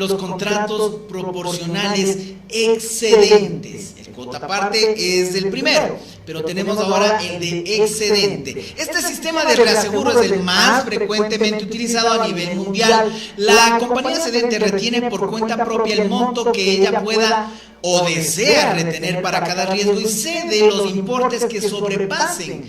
los contratos proporcionales excedentes. El cuota parte es el primero, pero tenemos ahora el de excedente. Este sistema de reaseguro es el más frecuentemente utilizado a nivel mundial. La compañía cedente retiene por cuenta propia el monto que ella pueda o desea retener para cada riesgo y cede los importes que sobrepasen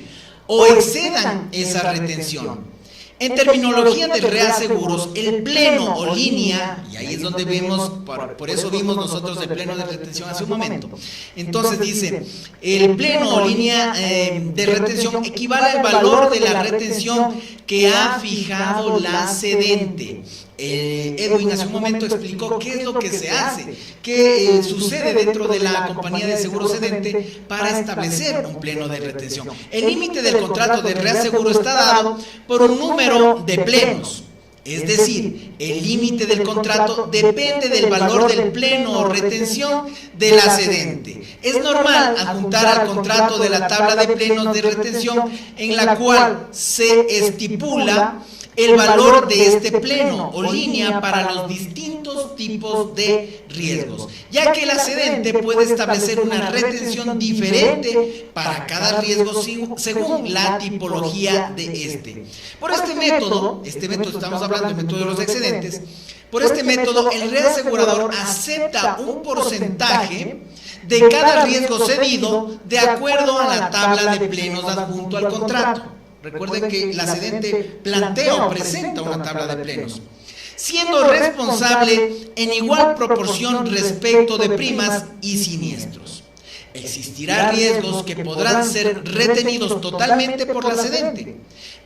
o excedan esa retención. En terminología de reaseguros, el pleno o línea, y ahí es donde vemos, por eso vimos nosotros el pleno de retención hace un momento. Entonces dice, el pleno o línea de retención equivale al valor de la retención que ha fijado la cedente. Edwin hace un momento explicó qué es lo que se hace, qué sucede dentro de la compañía de seguro cedente para establecer un pleno de retención. El límite del contrato de reaseguro está dado por un número de plenos. Es decir, el límite del contrato depende del valor del pleno o retención de la cedente. Es normal adjuntar al contrato de la tabla de plenos de retención en la cual se estipula el valor de este pleno o línea para los distintos tipos de riesgos, ya que la cedente puede establecer una retención diferente para cada riesgo según la tipología de este. Por este método estamos hablando del método de los excedentes, por este método el reasegurador acepta un porcentaje de cada riesgo cedido de acuerdo a la tabla de plenos adjunto al contrato. Recuerden que la cedente plantea o presenta una tabla de plenos, siendo responsable en igual proporción respecto de primas y siniestros. Existirán riesgos que podrán ser retenidos totalmente por la cedente.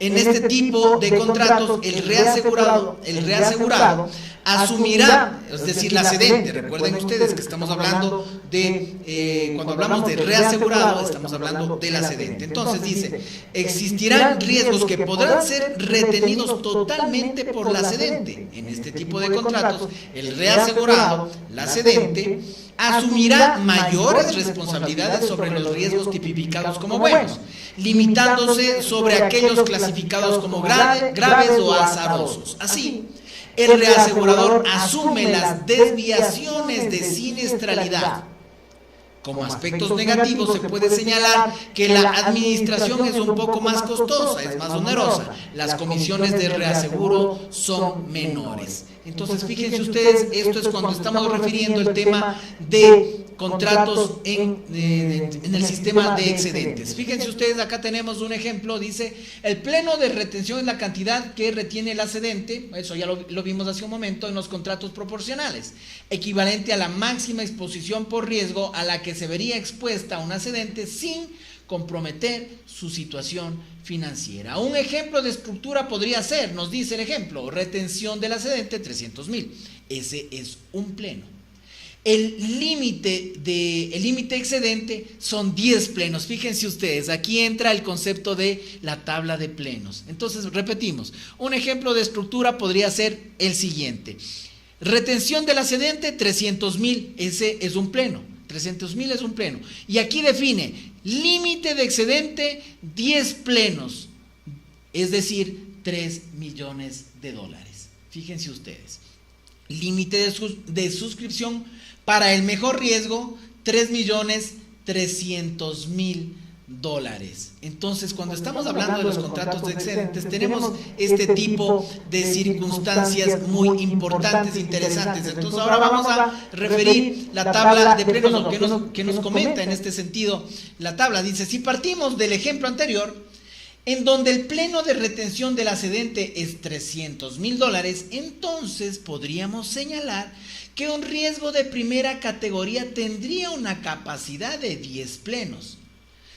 En este tipo de contratos, el reasegurado asumirá, es decir, la cedente. Recuerden ustedes que estamos hablando de, cuando hablamos de reasegurado, estamos hablando de la cedente. Entonces dice, existirán riesgos que podrán ser retenidos totalmente por la cedente. En este tipo de contratos, el reasegurado, la cedente, asumirá mayores responsabilidades sobre los riesgos tipificados como buenos, limitándose sobre aquellos clasificados como graves o azarosos. Así, el reasegurador asume las desviaciones de siniestralidad. Como aspectos negativos se puede señalar que la administración es un poco más costosa, es más onerosa. Las comisiones de reaseguro son menores. Entonces, fíjense ustedes, esto es cuando estamos refiriendo el tema de contratos en el sistema de excedentes. Fíjense ustedes, acá tenemos un ejemplo, dice, el pleno de retención es la cantidad que retiene la cedente, eso ya lo vimos hace un momento, en los contratos proporcionales, equivalente a la máxima exposición por riesgo a la que se vería expuesta una cedente sin comprometer su situación financiera. Un ejemplo de estructura podría ser, nos dice el ejemplo, retención de la cedente 300,000. Ese es un pleno. El límite excedente son 10 plenos. Fíjense ustedes, aquí entra el concepto de la tabla de plenos. Entonces, repetimos, un ejemplo de estructura podría ser el siguiente. Retención de la cedente 300,000, ese es un pleno. 300,000 es un pleno. Y aquí define límite de excedente 10 plenos, es decir, $3 millones. Fíjense ustedes. Límite de suscripción para el mejor riesgo, $3.300.000. Entonces, cuando estamos hablando de los contratos de excedentes, tenemos este tipo de circunstancias muy importantes, interesantes. Entonces, ahora vamos a referir la tabla de plenos que nos comenta en este sentido. La tabla dice, si partimos del ejemplo anterior, en donde el pleno de retención de la cedente es $300,000, entonces podríamos señalar que un riesgo de primera categoría tendría una capacidad de 10 plenos.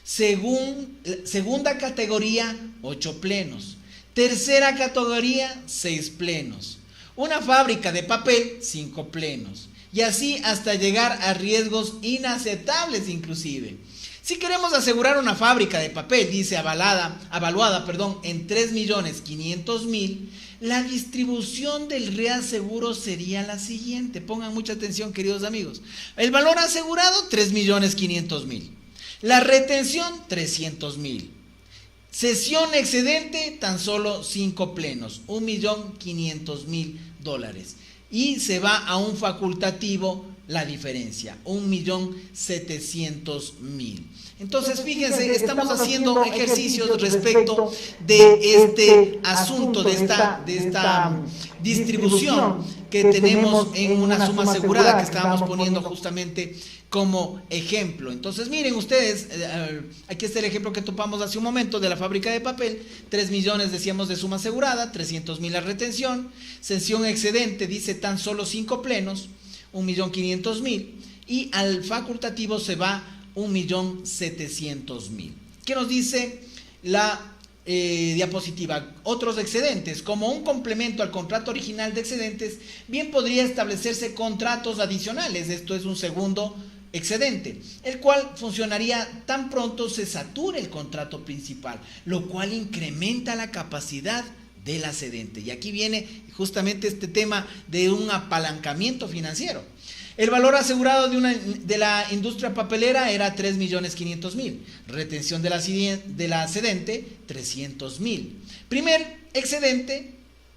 Segunda categoría, 8 plenos. Tercera categoría, 6 plenos. Una fábrica de papel, 5 plenos. Y así hasta llegar a riesgos inaceptables inclusive. Si queremos asegurar una fábrica de papel, dice evaluada en $3.500.000, la distribución del reaseguro sería la siguiente. Pongan mucha atención, queridos amigos. El valor asegurado, $3.500.000. La retención, $300,000. Cesión excedente, tan solo 5 plenos, $1.500.000. y se va a un facultativo la diferencia, 1.700.000. Entonces, fíjense, estamos haciendo ejercicios respecto de este asunto, de esta distribución que tenemos en una suma asegurada que estábamos poniendo justamente como ejemplo. Entonces, miren ustedes, aquí está el ejemplo que topamos hace un momento de la fábrica de papel. 3 millones decíamos de suma asegurada, 300.000 la retención, sanción excedente dice tan solo 5 plenos, 1.500.000, y al facultativo se va 1.700.000. ¿Qué nos dice la diapositiva? Otros excedentes. Como un complemento al contrato original de excedentes, bien podría establecerse contratos adicionales. Esto es un segundo excedente, el cual funcionaría tan pronto se sature el contrato principal, lo cual incrementa la capacidad del excedente. Y aquí viene justamente este tema de un apalancamiento financiero. El valor asegurado de la industria papelera era 3.500.000. Retención de la excedente, 300.000. Primer excedente,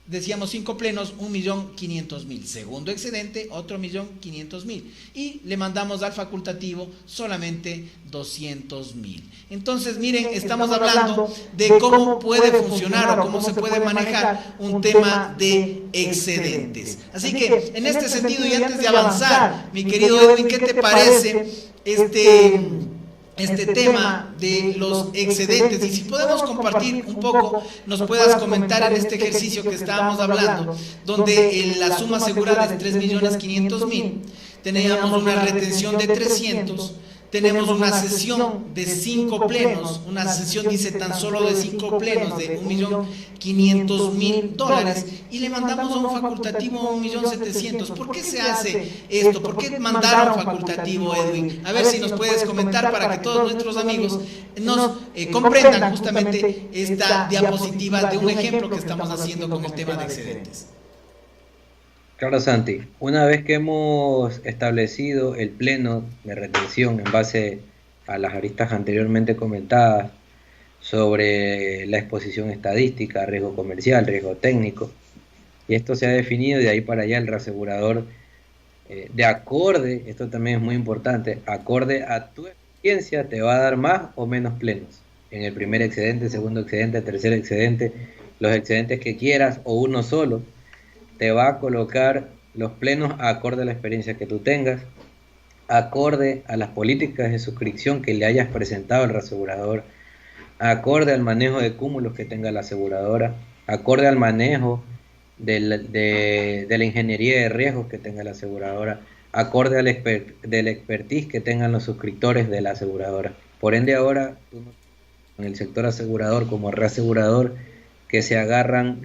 decíamos 5 plenos, 1.500.000. Segundo excedente, otro 1.500.000. Y le mandamos al facultativo solamente 200.000. Entonces, miren, estamos hablando de cómo puede funcionar o cómo se puede manejar un tema de excedentes. Así que, en este sentido, y antes de avanzar, mi querido Edwin, ¿qué te parece este tema de los excedentes? Y si podemos compartir un poco, nos puedas comentar en este ejercicio que estábamos hablando, donde la suma asegurada es 3.500.000, teníamos una retención de 300, tenemos una cesión de 5 plenos, una cesión dice tan solo de 5 plenos de 1.500.000 $, y le mandamos a un facultativo 1.700.000. ¿Por qué se hace esto? ¿Por qué mandar a un facultativo, Edwin? A ver si nos puedes comentar para que todos nuestros amigos nos comprendan justamente esta diapositiva de un ejemplo que estamos haciendo con el tema de excedentes. Claro, Santi. Una vez que hemos establecido el pleno de retención en base a las aristas anteriormente comentadas sobre la exposición estadística, riesgo comercial, riesgo técnico, y esto se ha definido, de ahí para allá el reasegurador, de acorde, esto también es muy importante, acorde a tu experiencia te va a dar más o menos plenos. En el primer excedente, segundo excedente, tercer excedente, los excedentes que quieras o uno solo, te va a colocar los plenos acorde a la experiencia que tú tengas, acorde a las políticas de suscripción que le hayas presentado al reasegurador, acorde al manejo de cúmulos que tenga la aseguradora, acorde al manejo de la ingeniería de riesgos que tenga la aseguradora, acorde al del expertise que tengan los suscriptores de la aseguradora. Por ende, ahora en el sector asegurador como reasegurador, que se agarran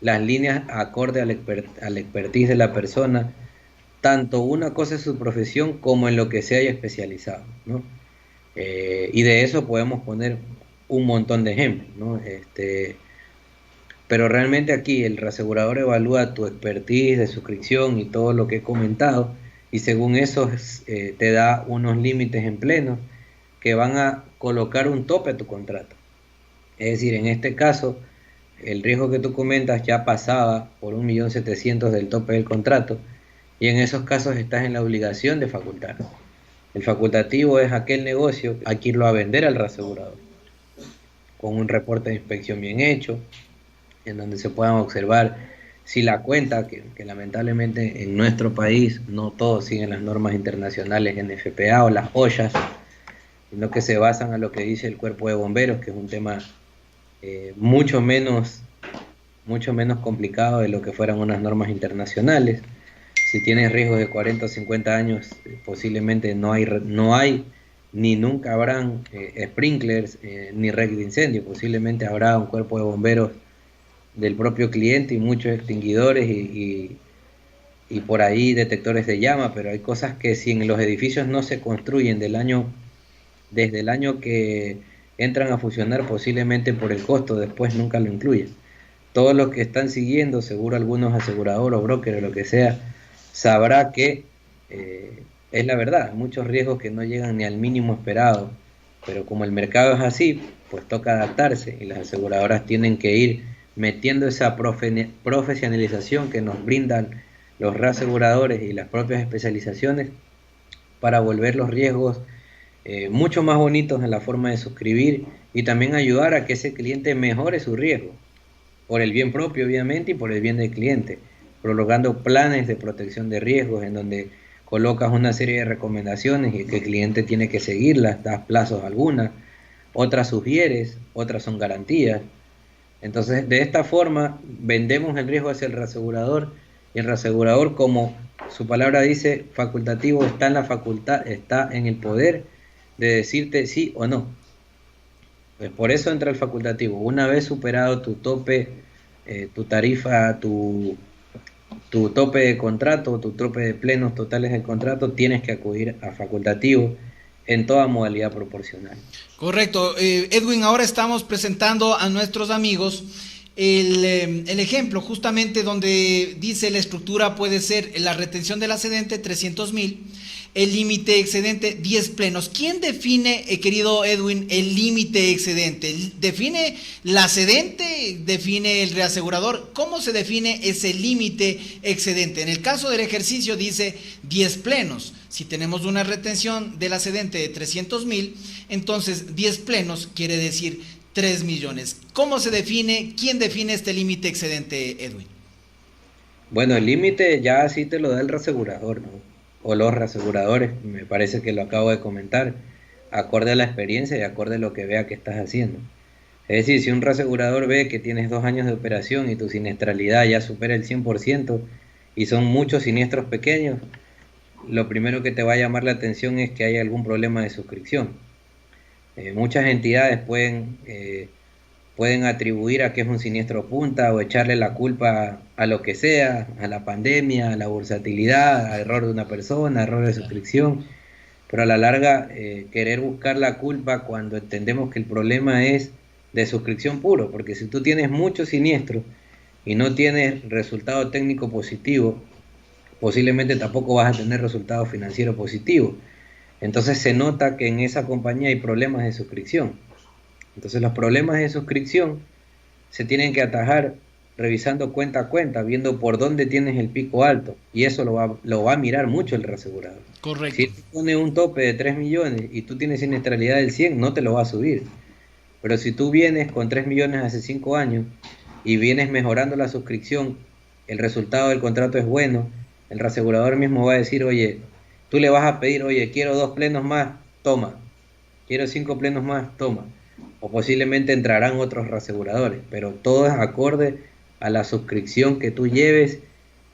las líneas acorde al expertise de la persona, tanto una cosa es su profesión como en lo que se haya especializado, ¿no? Y de eso podemos poner un montón de ejemplos, ¿no? Pero realmente aquí el reasegurador evalúa tu expertise de suscripción y todo lo que he comentado, y según eso te da unos límites en pleno que van a colocar un tope a tu contrato. Es decir, en este caso, el riesgo que tú comentas ya pasaba por 1.700.000 del tope del contrato, y en esos casos estás en la obligación de facultar. El facultativo es aquel negocio, hay que irlo a vender al reasegurador, con un reporte de inspección bien hecho, en donde se puedan observar si la cuenta, que lamentablemente en nuestro país no todos siguen las normas internacionales NFPA o las OSHAs, sino que se basan a lo que dice el Cuerpo de Bomberos, que es un tema mucho menos complicado de lo que fueran unas normas internacionales. Si tienes riesgos de 40 o 50 años, posiblemente no hay ni nunca habrán sprinklers ni red de incendio. Posiblemente habrá un cuerpo de bomberos del propio cliente y muchos extinguidores y por ahí detectores de llama, pero hay cosas que si en los edificios no se construyen desde el año que entran a funcionar, posiblemente por el costo después nunca lo incluyen. Todos los que están siguiendo, seguro algunos aseguradores o brokers o lo que sea, sabrá que es la verdad, muchos riesgos que no llegan ni al mínimo esperado, pero como el mercado es así, pues toca adaptarse, y las aseguradoras tienen que ir metiendo esa profesionalización que nos brindan los reaseguradores y las propias especializaciones para volver los riesgos mucho más bonitos en la forma de suscribir y también ayudar a que ese cliente mejore su riesgo, por el bien propio obviamente y por el bien del cliente, prolongando planes de protección de riesgos en donde colocas una serie de recomendaciones y que el cliente tiene que seguirlas, das plazos algunas, otras sugieres, otras son garantías. Entonces, de esta forma, vendemos el riesgo hacia el reasegurador y el reasegurador, como su palabra dice, facultativo, está en la facultad, está en el poder de decirte sí o no. Pues por eso entra el facultativo. Una vez superado tu tope, tu tarifa, tu tope de contrato, tu tope de plenos totales del contrato, tienes que acudir a facultativo en toda modalidad proporcional. Correcto. Edwin, ahora estamos presentando a nuestros amigos el ejemplo justamente donde dice la estructura puede ser la retención del excedente 300,000, el límite excedente 10 plenos. ¿Quién define, querido Edwin, el límite excedente? ¿Define la cedente? ¿Define el reasegurador? ¿Cómo se define ese límite excedente? En el caso del ejercicio dice 10 plenos. Si tenemos una retención del excedente de 300,000, entonces 10 plenos quiere decir 3 millones. ¿Cómo se define? ¿Quién define este límite excedente, Edwin? Bueno, el límite ya así te lo da el reasegurador, ¿no? O los reaseguradores, me parece que lo acabo de comentar, acorde a la experiencia y acorde a lo que vea que estás haciendo. Es decir, si un reasegurador ve que tienes 2 años de operación y tu siniestralidad ya supera el 100% y son muchos siniestros pequeños, lo primero que te va a llamar la atención es que hay algún problema de suscripción. Muchas entidades pueden atribuir a que es un siniestro punta o echarle la culpa a lo que sea, a la pandemia, a la bursatilidad, al error de una persona, error de suscripción, pero a la larga querer buscar la culpa cuando entendemos que el problema es de suscripción puro, porque si tú tienes muchos siniestros y no tienes resultado técnico positivo, posiblemente tampoco vas a tener resultado financiero positivo. Entonces se nota que en esa compañía hay problemas de suscripción. Entonces los problemas de suscripción se tienen que atajar revisando cuenta a cuenta, viendo por dónde tienes el pico alto, y eso lo va a mirar mucho el reasegurador. Correcto. Si te pone un tope de 3 millones y tú tienes siniestralidad del 100, no te lo va a subir. Pero si tú vienes con 3 millones hace 5 años y vienes mejorando la suscripción, el resultado del contrato es bueno, el reasegurador mismo va a decir, oye, tú le vas a pedir, oye, quiero 2 plenos más, toma, quiero 5 plenos más, toma. O posiblemente entrarán otros reaseguradores, pero todo es acorde a la suscripción que tú lleves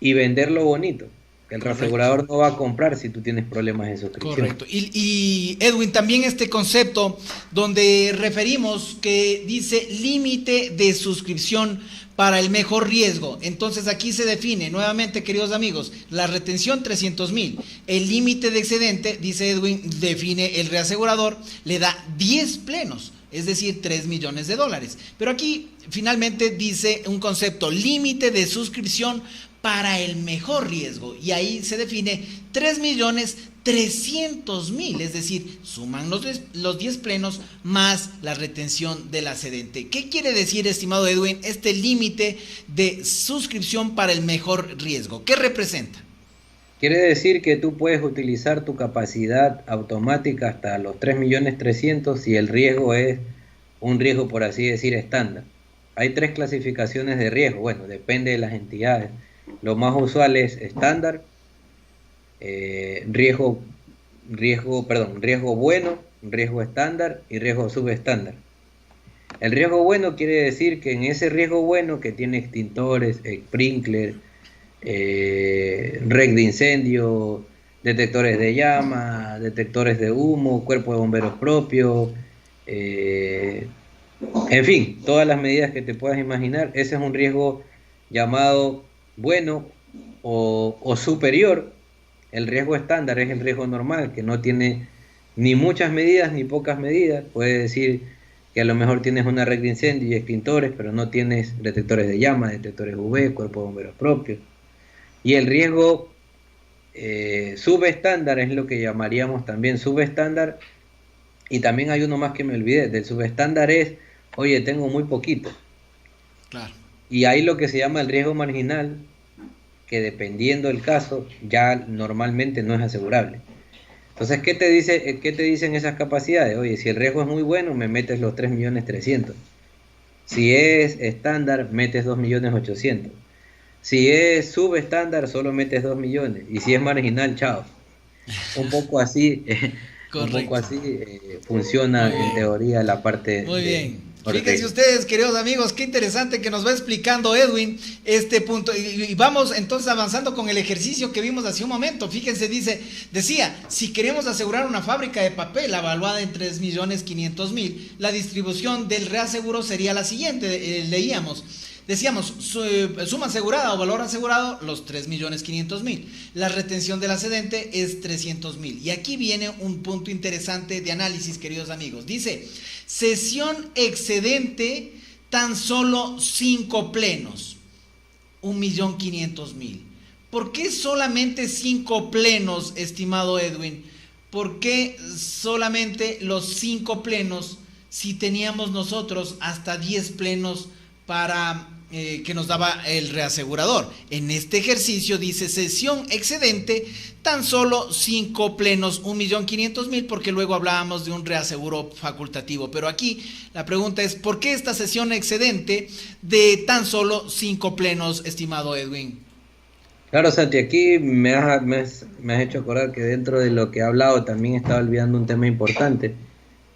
y venderlo bonito. Que el reasegurador no va a comprar si tú tienes problemas de suscripción. Correcto. Y Edwin, también este concepto donde referimos que dice límite de suscripción para el mejor riesgo. Entonces aquí se define nuevamente, queridos amigos, la retención 300,000. El límite de excedente, dice Edwin, define el reasegurador, le da 10 plenos. Es decir, 3 millones de dólares. Pero aquí finalmente dice un concepto, límite de suscripción para el mejor riesgo. Y ahí se define 3.300.000, es decir, suman los 10 plenos más la retención del excedente. ¿Qué quiere decir, estimado Edwin, este límite de suscripción para el mejor riesgo? ¿Qué representa? Quiere decir que tú puedes utilizar tu capacidad automática hasta los 3.300.000 si el riesgo es un riesgo, por así decir, estándar. Hay 3 clasificaciones de riesgo, bueno, depende de las entidades. Lo más usual es estándar, riesgo bueno, riesgo estándar y riesgo subestándar. El riesgo bueno quiere decir que en ese riesgo bueno que tiene extintores, sprinkler, red de incendio, detectores de llama, detectores de humo, cuerpo de bomberos propio, en fin, todas las medidas que te puedas imaginar. Ese es un riesgo llamado bueno o superior. El riesgo estándar es el riesgo normal, que no tiene ni muchas medidas ni pocas medidas. Puede decir que a lo mejor tienes una red de incendio y extintores, pero no tienes detectores de llama, detectores UV, cuerpo de bomberos propios. Y el riesgo subestándar es lo que llamaríamos también subestándar. Y también hay uno más que me olvidé, del subestándar es, oye, tengo muy poquito. Claro. Y hay lo que se llama el riesgo marginal, que dependiendo del caso, ya normalmente no es asegurable. Entonces, ¿qué te dicen esas capacidades? Oye, si el riesgo es muy bueno, me metes los 3.300.000. Si es estándar, metes 2.800.000. Si es subestándar, solo metes 2 millones. Y si es marginal, chao. Un poco así, funciona en teoría la parte muy de bien. Fíjense ustedes, queridos amigos, qué interesante que nos va explicando Edwin este punto. Y vamos entonces avanzando con el ejercicio que vimos hace un momento. Fíjense, decía, si queremos asegurar una fábrica de papel evaluada en 3.500.000, la distribución del reaseguro sería la siguiente, Decíamos, suma asegurada o valor asegurado, los 3.500.000. La retención del excedente es 300.000. Y aquí viene un punto interesante de análisis, queridos amigos. Dice, cesión excedente, tan solo 5 plenos, 1.500.000. ¿Por qué solamente 5 plenos, estimado Edwin? ¿Por qué solamente los 5 plenos si teníamos nosotros hasta 10 plenos para que nos daba el reasegurador? En este ejercicio dice cesión excedente, tan solo 5 plenos, 1.500.000, porque luego hablábamos de un reaseguro facultativo. Pero aquí la pregunta es, ¿por qué esta cesión excedente de tan solo 5 plenos, estimado Edwin? Claro, Santi, aquí me has hecho acordar que dentro de lo que he hablado también estaba olvidando un tema importante,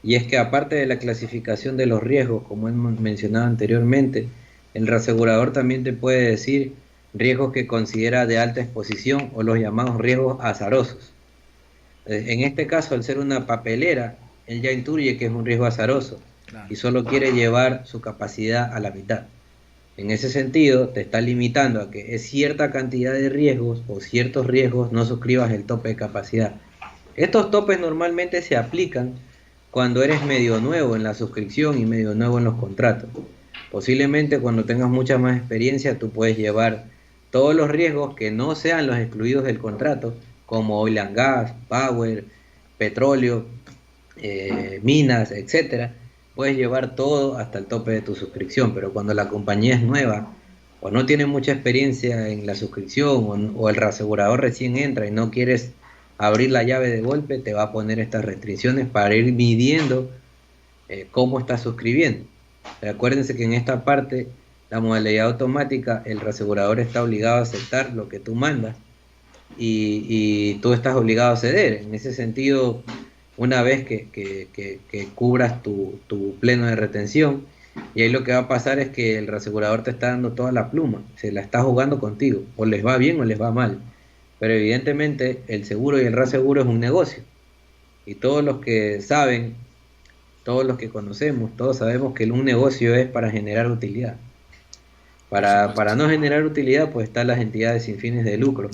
y es que aparte de la clasificación de los riesgos, como hemos mencionado anteriormente, el reasegurador también te puede decir riesgos que considera de alta exposición o los llamados riesgos azarosos. En este caso, al ser una papelera, él ya intuye que es un riesgo azaroso, claro, y solo quiere llevar su capacidad a la mitad. En ese sentido, te está limitando a que es cierta cantidad de riesgos o ciertos riesgos no suscribas el tope de capacidad. Estos topes normalmente se aplican cuando eres medio nuevo en la suscripción y medio nuevo en los contratos. Posiblemente cuando tengas mucha más experiencia tú puedes llevar todos los riesgos que no sean los excluidos del contrato, como oil and gas, power, petróleo, minas, etcétera. Puedes llevar todo hasta el tope de tu suscripción, pero cuando la compañía es nueva o no tiene mucha experiencia en la suscripción o el reasegurador recién entra y no quieres abrir la llave de golpe, te va a poner estas restricciones para ir midiendo cómo estás suscribiendo. Acuérdense que en esta parte, la modalidad automática, el reasegurador está obligado a aceptar lo que tú mandas y tú estás obligado a ceder. En ese sentido, una vez que cubras tu pleno de retención, y ahí lo que va a pasar es que el reasegurador te está dando toda la pluma, se la está jugando contigo, o les va bien o les va mal. Pero evidentemente el seguro y el reaseguro es un negocio, y todos los que saben, todos los que conocemos, todos sabemos que un negocio es para generar utilidad. Para no generar utilidad, pues están las entidades sin fines de lucro,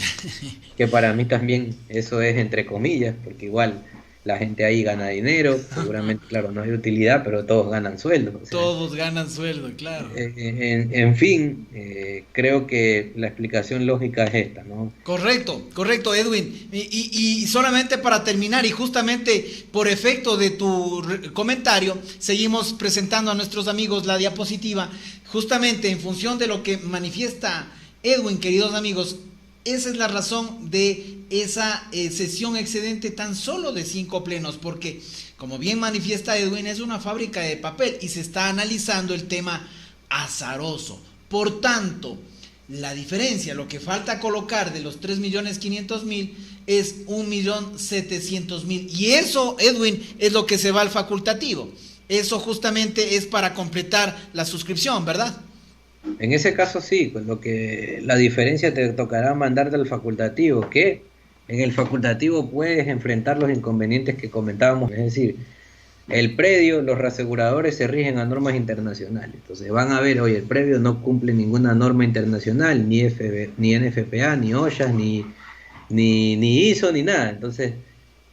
que para mí también eso es entre comillas, porque igual la gente ahí gana dinero, seguramente, claro, no hay utilidad, pero todos ganan sueldo. O sea, todos ganan sueldo, claro. En fin, creo que la explicación lógica es esta, ¿no? Correcto, Edwin. Y solamente para terminar, y justamente por efecto de tu comentario, seguimos presentando a nuestros amigos la diapositiva, justamente en función de lo que manifiesta Edwin, queridos amigos. Esa es la razón de esa cesión excedente tan solo de 5 plenos, porque como bien manifiesta Edwin, es una fábrica de papel y se está analizando el tema azaroso. Por tanto, la diferencia, lo que falta colocar de los 3.500.000 es 1.700.000, y eso, Edwin, es lo que se va al facultativo. Eso justamente es para completar la suscripción, ¿verdad? En ese caso sí, pues la diferencia te tocará mandarte al facultativo, que en el facultativo puedes enfrentar los inconvenientes que comentábamos, es decir, el predio, los reaseguradores se rigen a normas internacionales, entonces van a ver, oye, el predio no cumple ninguna norma internacional, ni NFPA, ni OSHA, ni ISO, ni nada, entonces,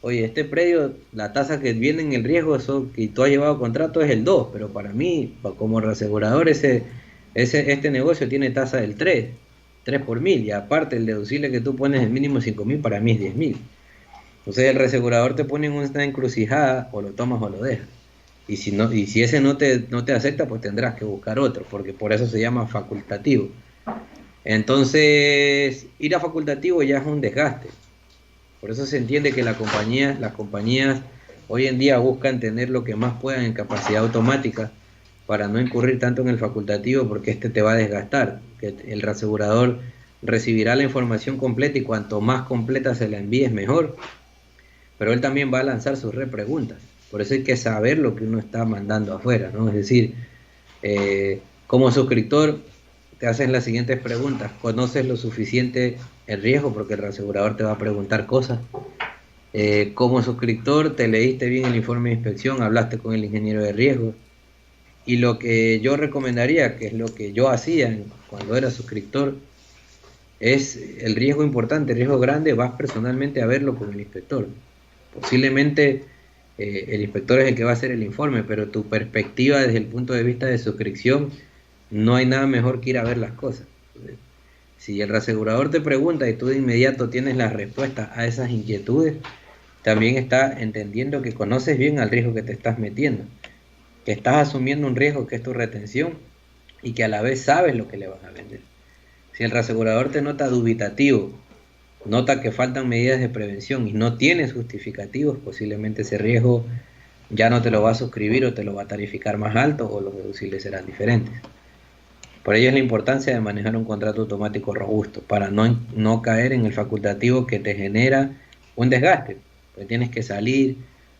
oye, este predio, la tasa que viene en el riesgo, eso que tú has llevado contrato es el 2, pero para mí, como reasegurador, este negocio tiene tasa del 3 por 1000, y aparte el deducible que tú pones el mínimo 5.000, para mí es 10.000. Entonces el reasegurador te pone en una encrucijada, o lo tomas o lo dejas. Y si ese no te acepta, pues tendrás que buscar otro, porque por eso se llama facultativo. Entonces, ir a facultativo ya es un desgaste. Por eso se entiende que las compañías hoy en día buscan tener lo que más puedan en capacidad automática para no incurrir tanto en el facultativo, porque este te va a desgastar. Que el reasegurador recibirá la información completa y cuanto más completa se la envíes mejor, pero él también va a lanzar sus repreguntas. Por eso hay que saber lo que uno está mandando afuera, ¿no? Es decir, como suscriptor te hacen las siguientes preguntas: ¿conoces lo suficiente el riesgo? Porque el reasegurador te va a preguntar cosas. Como suscriptor, ¿te leíste bien el informe de inspección? ¿Hablaste con el ingeniero de riesgo? Y lo que yo recomendaría, que es lo que yo hacía cuando era suscriptor, es el riesgo importante, el riesgo grande, vas personalmente a verlo con el inspector. Posiblemente el inspector es el que va a hacer el informe, pero tu perspectiva desde el punto de vista de suscripción, no hay nada mejor que ir a ver las cosas. Si el reasegurador te pregunta y tú de inmediato tienes la respuesta a esas inquietudes, también está entendiendo que conoces bien al riesgo que te estás metiendo, que estás asumiendo un riesgo que es tu retención y que a la vez sabes lo que le vas a vender. Si el reasegurador te nota dubitativo, nota que faltan medidas de prevención y no tienes justificativos, posiblemente ese riesgo ya no te lo va a suscribir o te lo va a tarificar más alto o los deducibles serán diferentes. Por ello es la importancia de manejar un contrato automático robusto para no caer en el facultativo que te genera un desgaste. Porque tienes que salir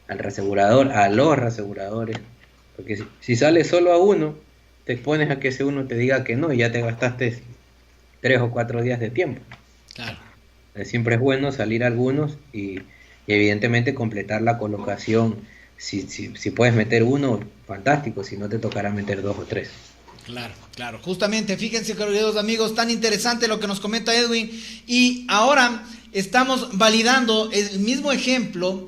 al reasegurador, a los reaseguradores, porque si sales solo a uno, te expones a que ese uno te diga que no y ya te gastaste 3 o 4 días de tiempo. Claro. Siempre es bueno salir a algunos y evidentemente completar la colocación. Si puedes meter uno, fantástico, si no te tocará meter 2 o 3. Claro, claro. Justamente, fíjense, queridos amigos, tan interesante lo que nos comenta Edwin. Y ahora estamos validando el mismo ejemplo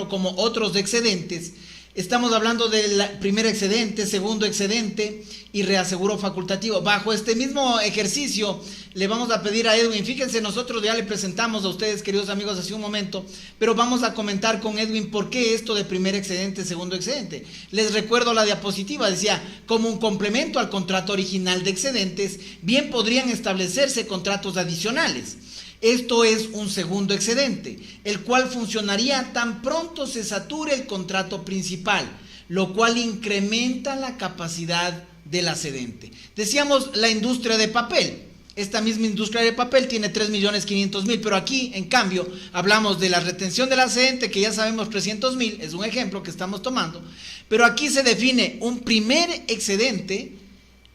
como otros excedentes. Estamos hablando del primer excedente, segundo excedente y reaseguro facultativo. Bajo este mismo ejercicio le vamos a pedir a Edwin, fíjense, nosotros ya le presentamos a ustedes, queridos amigos, hace un momento, pero vamos a comentar con Edwin por qué esto de primer excedente, segundo excedente. Les recuerdo la diapositiva, decía, como un complemento al contrato original de excedentes, bien podrían establecerse contratos adicionales. Esto es un segundo excedente, el cual funcionaría tan pronto se sature el contrato principal, lo cual incrementa la capacidad de la cedente. Decíamos la industria de papel. Esta misma industria de papel tiene 3.500.000, pero aquí, en cambio, hablamos de la retención de la cedente, que ya sabemos 300.000, es un ejemplo que estamos tomando, pero aquí se define un primer excedente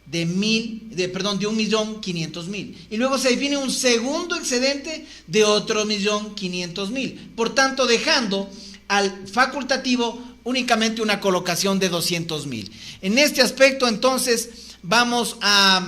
de 1.500.000 y luego se define un segundo excedente de otro 1.500.000, por tanto dejando al facultativo únicamente una colocación de 200.000. En este aspecto entonces vamos a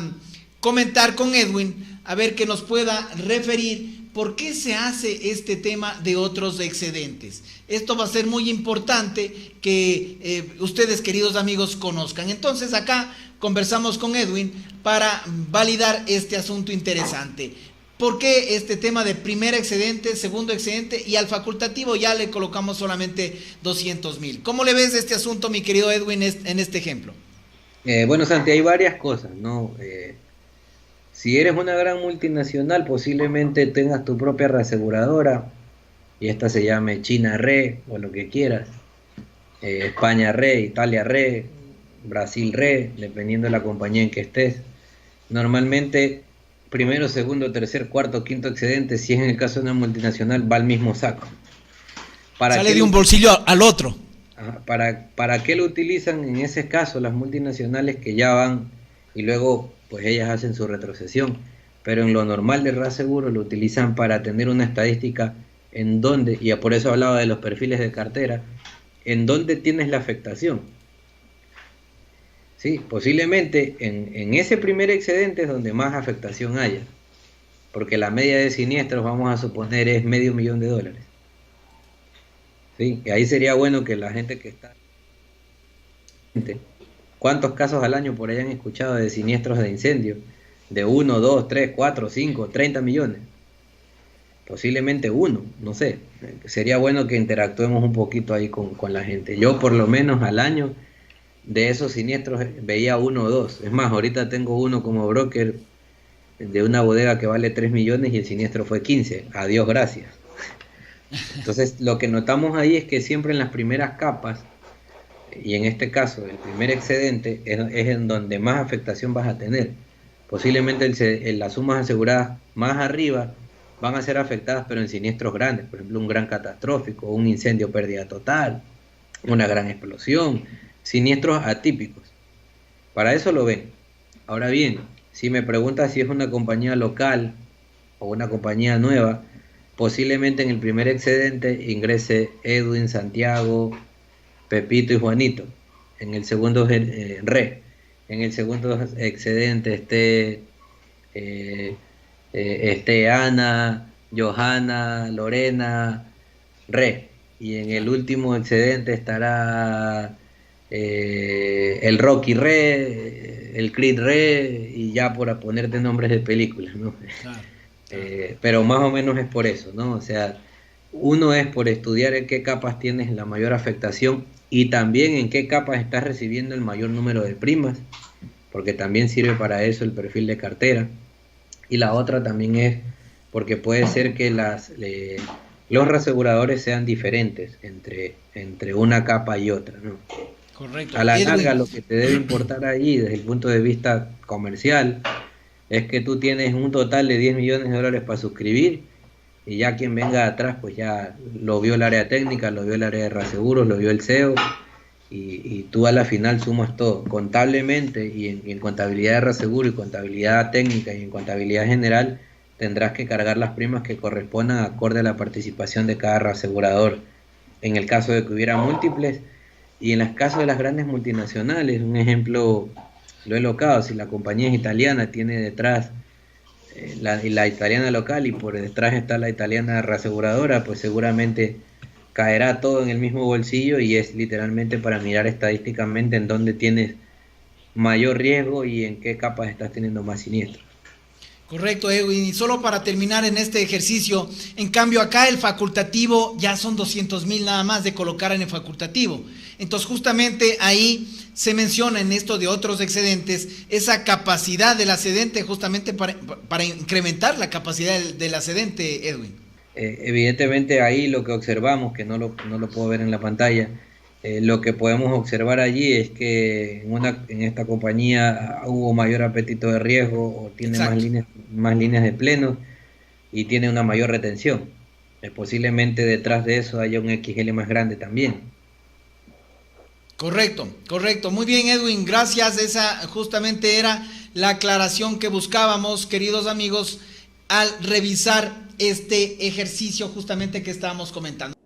comentar con Edwin a ver que nos pueda referir por qué se hace este tema de otros excedentes. Esto va a ser muy importante que ustedes, queridos amigos, conozcan. Entonces acá conversamos con Edwin para validar este asunto interesante. ¿Por qué este tema de primer excedente, segundo excedente y al facultativo ya le colocamos solamente 200.000? ¿Cómo le ves este asunto, mi querido Edwin, en este ejemplo? Bueno, Santi, hay varias cosas, ¿no? Si eres una gran multinacional, posiblemente tengas tu propia reaseguradora y esta se llame China Re o lo que quieras, España Re, Italia Re, Brasil Re, dependiendo de la compañía en que estés. Normalmente, primero, segundo, tercer, cuarto, quinto excedente, si es en el caso de una multinacional, va al mismo saco. Sale de un bolsillo al otro. ¿Para qué lo utilizan en ese caso las multinacionales que ya van y luego pues ellas hacen su retrocesión? Pero en lo normal del reaseguro lo utilizan para tener una estadística en donde, y por eso hablaba de los perfiles de cartera, en donde tienes la afectación. Sí, posiblemente en ese primer excedente es donde más afectación haya, porque la media de siniestros, vamos a suponer, es $500,000. Sí, y ahí sería bueno que la gente que está... ¿Cuántos casos al año por ahí han escuchado de siniestros de incendio? De 1, 2, 3, 4, 5, 30 millones. Posiblemente uno, no sé. Sería bueno que interactuemos un poquito ahí con la gente. Yo por lo menos al año de esos siniestros veía 1 o 2. Es más, ahorita tengo uno como broker de una bodega que vale 3 millones y el siniestro fue 15. Adiós, gracias. Entonces, lo que notamos ahí es que siempre en las primeras capas, y en este caso el primer excedente, es en donde más afectación vas a tener. Posiblemente las sumas aseguradas más arriba van a ser afectadas, pero en siniestros grandes, por ejemplo, un gran catastrófico, un incendio, pérdida total, una gran explosión, siniestros atípicos. Para eso lo ven. Ahora bien, si me preguntas si es una compañía local o una compañía nueva, posiblemente en el primer excedente ingrese Edwin, Santiago, Pepito y Juanito. En el segundo Re. En el segundo excedente esté Ana, Johanna, Lorena, Re. Y en el último excedente estará el Rocky Re, el Creed Re, y ya por ponerte nombres de películas, ¿no? Claro. Pero más o menos es por eso, ¿no? O sea, uno es por estudiar en qué capas tienes la mayor afectación y también en qué capas estás recibiendo el mayor número de primas, porque también sirve para eso el perfil de cartera. Y la otra también es porque puede ser que los reaseguradores sean diferentes entre una capa y otra, ¿no? Correcto. A la larga, lo que te debe importar ahí desde el punto de vista comercial es que tú tienes un total de 10 millones de dólares para suscribir, y ya quien venga atrás pues ya lo vio el área técnica, lo vio el área de reaseguros, lo vio el CEO, y tú a la final sumas todo contablemente, y en contabilidad de reaseguro y contabilidad técnica y en contabilidad general tendrás que cargar las primas que correspondan acorde a la participación de cada reasegurador en el caso de que hubiera múltiples. Y en el caso de las grandes multinacionales, un ejemplo, lo he locado, si la compañía es italiana, tiene detrás la italiana local y por detrás está la italiana reaseguradora, pues seguramente caerá todo en el mismo bolsillo, y es literalmente para mirar estadísticamente en dónde tienes mayor riesgo y en qué capas estás teniendo más siniestros. Correcto, Edwin. Y solo para terminar en este ejercicio, en cambio acá el facultativo ya son 200,000 nada más de colocar en el facultativo. Entonces justamente ahí se menciona en esto de otros excedentes esa capacidad del excedente justamente para incrementar la capacidad del excedente, Edwin. Evidentemente ahí lo que observamos, que no lo puedo ver en la pantalla, lo que podemos observar allí es que en esta compañía hubo mayor apetito de riesgo, o tiene más líneas de pleno y tiene una mayor retención. Posiblemente detrás de eso haya un XL más grande también. Correcto. Muy bien, Edwin, gracias. Esa justamente era la aclaración que buscábamos, queridos amigos, al revisar este ejercicio justamente que estábamos comentando.